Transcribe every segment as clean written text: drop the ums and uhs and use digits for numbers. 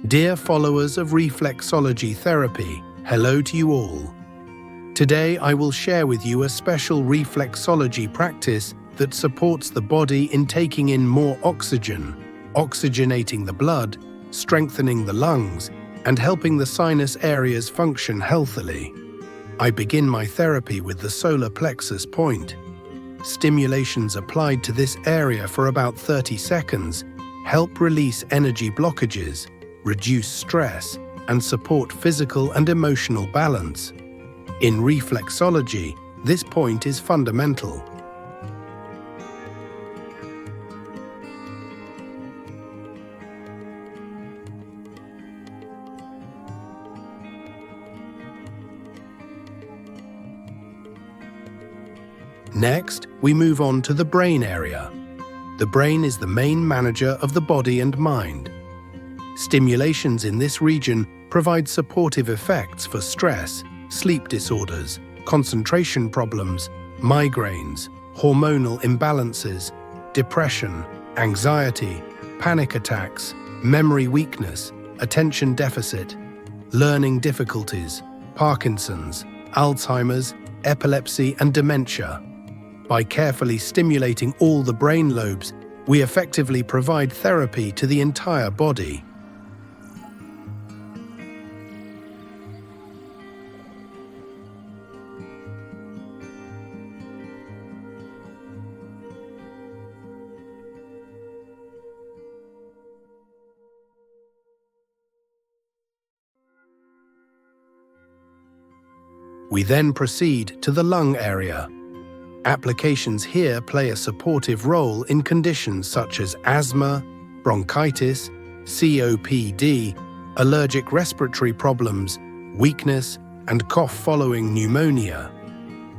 Dear followers of reflexology therapy, hello to you all. Today I will share with you a special reflexology practice that supports the body in taking in more oxygen, oxygenating the blood, strengthening the lungs, and helping the sinus areas function healthily. I begin my therapy with the solar plexus point. Stimulations applied to this area for about 30 seconds help release energy blockages, reduce stress, and support physical and emotional balance. In reflexology, this point is fundamental. Next, we move on to the brain area. The brain is the main manager of the body and mind. Stimulations in this region provide supportive effects for stress, sleep disorders, concentration problems, migraines, hormonal imbalances, depression, anxiety, panic attacks, memory weakness, attention deficit, learning difficulties, Parkinson's, Alzheimer's, epilepsy, and dementia. By carefully stimulating all the brain lobes, we effectively provide therapy to the entire body. We then proceed to the lung area. Applications here play a supportive role in conditions such as asthma, bronchitis, COPD, allergic respiratory problems, weakness, and cough following pneumonia.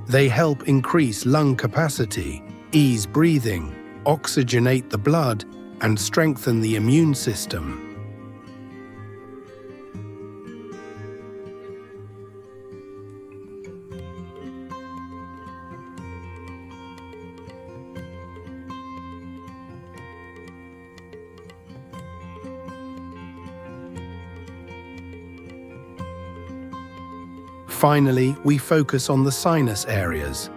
They help increase lung capacity, ease breathing, oxygenate the blood, and strengthen the immune system. Finally, we focus on the sinus areas.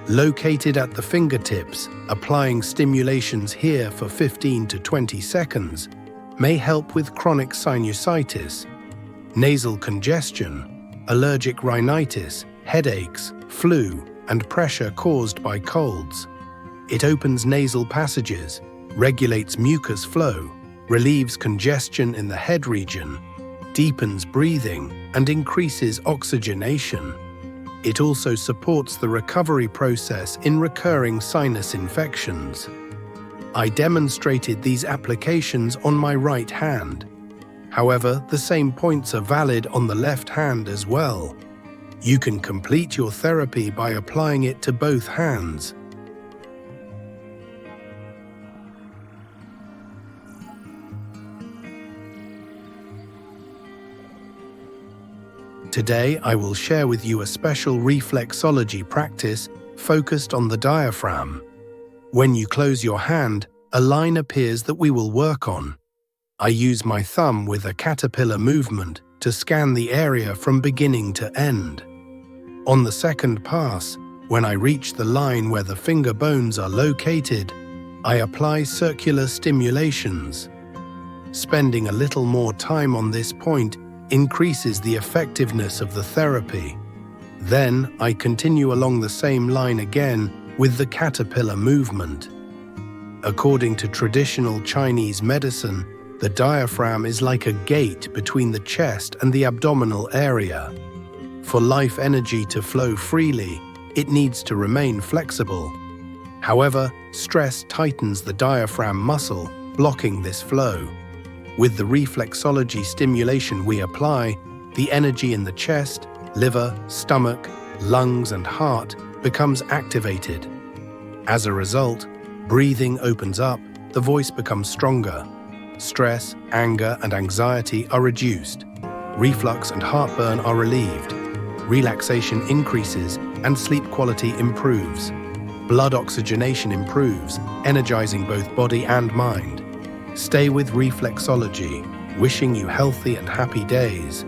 Located at the fingertips, applying stimulations here for 15 to 20 seconds may help with chronic sinusitis, nasal congestion, allergic rhinitis, headaches, flu, and pressure caused by colds. It opens nasal passages, regulates mucus flow, relieves congestion in the head region, deepens breathing, and increases oxygenation. It also supports the recovery process in recurring sinus infections. I demonstrated these applications on my right hand. However, the same points are valid on the left hand as well. You can complete your therapy by applying it to both hands. Today, I will share with you a special reflexology practice focused on the diaphragm. When you close your hand, a line appears that we will work on. I use my thumb with a caterpillar movement to scan the area from beginning to end. On the second pass, when I reach the line where the finger bones are located, I apply circular stimulations. Spending a little more time on this point increases the effectiveness of the therapy. Then I continue along the same line again with the caterpillar movement. According to traditional Chinese medicine, the diaphragm is like a gate between the chest and the abdominal area. For life energy to flow freely, it needs to remain flexible. However, stress tightens the diaphragm muscle, blocking this flow. With the reflexology stimulation we apply, the energy in the chest, liver, stomach, lungs, and heart becomes activated. As a result, breathing opens up, the voice becomes stronger. Stress, anger, and anxiety are reduced. Reflux and heartburn are relieved. Relaxation increases and sleep quality improves. Blood oxygenation improves, energizing both body and mind. Stay with reflexology. Wishing you healthy and happy days.